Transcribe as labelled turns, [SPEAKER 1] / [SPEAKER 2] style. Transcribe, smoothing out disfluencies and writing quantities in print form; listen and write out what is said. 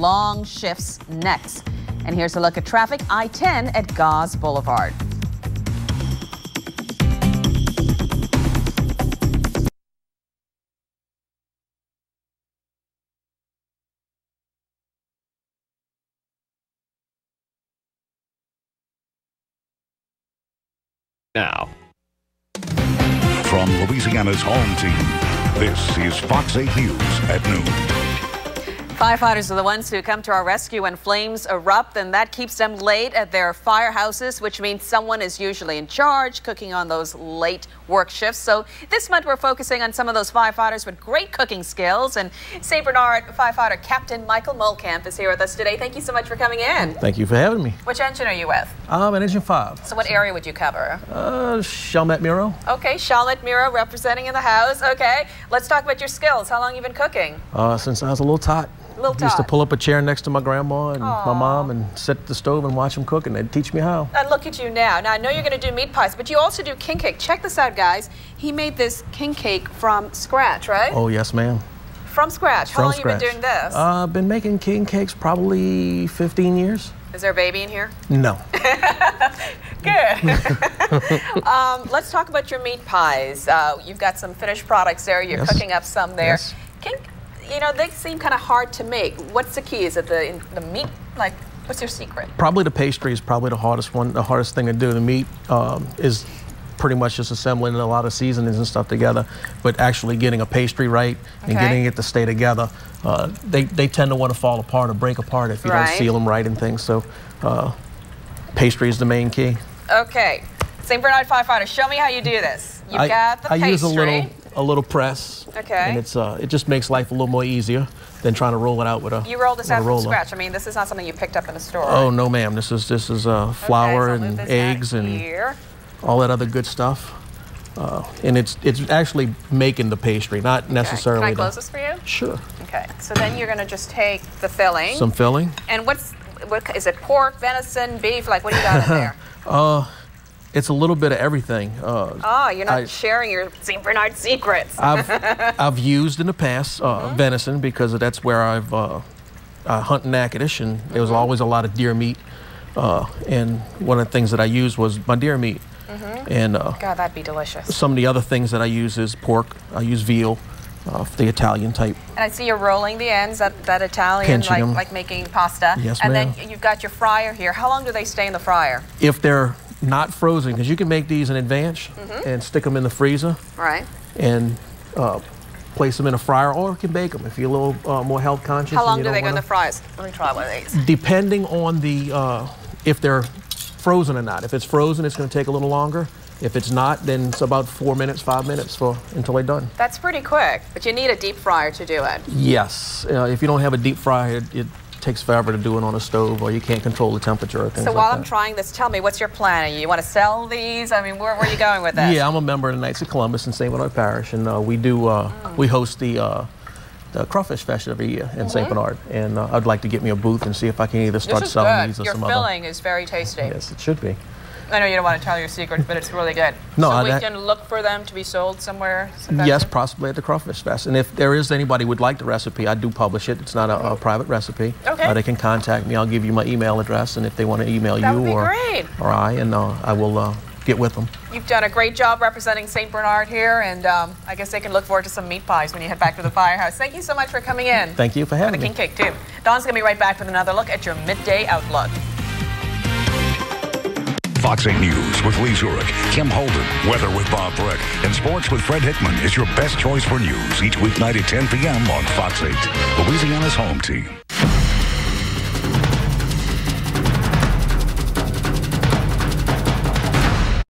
[SPEAKER 1] long shifts next. And here's a look at traffic I-10 at Gauze Boulevard.
[SPEAKER 2] Now, from Louisiana's home team, this is Fox 8 News at noon.
[SPEAKER 1] Firefighters are the ones who come to our rescue when flames erupt, and that keeps them late at their firehouses, which means someone is usually in charge, cooking on those late work shifts. So this month we're focusing on some of those firefighters with great cooking skills, and St. Bernard firefighter Captain Michael Molkamp is here with us today. Thank you so much for coming in.
[SPEAKER 3] Thank you for having me.
[SPEAKER 1] Which engine are you with?
[SPEAKER 3] I'm at engine 5.
[SPEAKER 1] So what area would you cover?
[SPEAKER 3] Chalmette Miro.
[SPEAKER 1] Okay, Chalmette Miro representing in the house. Okay, let's talk about your skills. How long have you been cooking?
[SPEAKER 3] Since I was a little tot. Used to pull up a chair next to my grandma and my mom and sit at the stove and watch them cook, and they'd teach me how.
[SPEAKER 1] And look at you now. Now, I know you're going to do meat pies, but you also do king cake. Check this out, guys. He made this king cake from scratch, right?
[SPEAKER 3] Oh, yes, ma'am.
[SPEAKER 1] From scratch. How long have you been doing this?
[SPEAKER 3] I've been making king cakes probably 15 years.
[SPEAKER 1] Is there a baby in here?
[SPEAKER 3] No.
[SPEAKER 1] Good. Let's talk about your meat pies. You've got some finished products there. You're cooking up some there.
[SPEAKER 3] Yes.
[SPEAKER 1] You know, they seem kind of hard to make. What's the key? Is it the meat? Like, what's your secret?
[SPEAKER 3] Probably the pastry is probably the hardest one, the hardest thing to do. The meat is pretty much just assembling a lot of seasonings and stuff together, but actually getting a pastry right and getting it to stay together, they tend to want to fall apart or break apart if you don't seal them right and things. So pastry is the main key. Okay.
[SPEAKER 1] St. Bernard firefighter, show me how you do this. You've got the pastry.
[SPEAKER 3] I use a little press.
[SPEAKER 1] Okay.
[SPEAKER 3] And it just makes life a little more easier than trying to roll it out with a
[SPEAKER 1] You rolled this out from
[SPEAKER 3] roller.
[SPEAKER 1] scratch. I mean, this is not something you picked up in a store.
[SPEAKER 3] Oh, no, ma'am. This is flour and eggs and all that other good stuff. And it's actually making the pastry, not necessarily.
[SPEAKER 1] Can I close this for you?
[SPEAKER 3] Sure.
[SPEAKER 1] Okay. So then you're going to just take the filling.
[SPEAKER 3] Some filling.
[SPEAKER 1] And what is it? Pork, venison, beef? Like, what do you got in there?
[SPEAKER 3] It's a little bit of everything.
[SPEAKER 1] You're not sharing your St. Bernard secrets.
[SPEAKER 3] I've used in the past venison because that's where I've hunt in Natchitoches, and there was always a lot of deer meat. And one of the things that I used was my deer meat. And
[SPEAKER 1] God, that'd be delicious.
[SPEAKER 3] Some of the other things that I use is pork. I use veal, the Italian type.
[SPEAKER 1] And I see you're rolling the ends, that Italian, like making pasta.
[SPEAKER 3] Yes,
[SPEAKER 1] and
[SPEAKER 3] ma'am.
[SPEAKER 1] then you've got your fryer here. How long do they stay in the fryer?
[SPEAKER 3] If they're not frozen, because you can make these in advance and stick them in the freezer.
[SPEAKER 1] Right.
[SPEAKER 3] And place them in a fryer, or you can bake them if you're a little more health conscious.
[SPEAKER 1] How long do they go in the fryers? Let me try one of these.
[SPEAKER 3] Depending on the if they're frozen or not. If it's frozen, it's going to take a little longer. If it's not, then it's about 4 minutes, 5 minutes until they're done.
[SPEAKER 1] That's pretty quick, but you need a deep fryer to do it.
[SPEAKER 3] Yes. If you don't have a deep fryer, it takes forever to do it on a stove, or you can't control the temperature or things like that.
[SPEAKER 1] So while I'm trying this, tell me, what's your plan? You want to sell these? I mean, where are you going with this?
[SPEAKER 3] Yeah, I'm a member of the Knights of Columbus in St. Bernard Parish, and we host the Crawfish Fest every year in St. Bernard, and I'd like to get me a booth and see if I can either start selling these or some other.
[SPEAKER 1] Your filling is very tasty.
[SPEAKER 3] Yes, it should be.
[SPEAKER 1] I know you don't want to tell your secrets, but it's really good.
[SPEAKER 3] No,
[SPEAKER 1] so we can look for them to be sold somewhere?
[SPEAKER 3] Yes, possibly at the Crawfish Fest. And if there is anybody who would like the recipe, I do publish it. It's not a private recipe.
[SPEAKER 1] Okay.
[SPEAKER 3] They can contact me. I'll give you my email address, and if they want to email you or I will get with them.
[SPEAKER 1] You've done a great job representing St. Bernard here, and I guess they can look forward to some meat pies when you head back to the firehouse. Thank you so much for coming in.
[SPEAKER 3] Thank you for having me.
[SPEAKER 1] The king cake, too. Dawn's going to be right back with another look at your midday outlook.
[SPEAKER 2] Fox 8 News with Lee Zurich, Kim Holden, Weather with Bob Brick, and Sports with Fred Hickman is your best choice for news each weeknight at 10 p.m. on Fox 8, Louisiana's home team.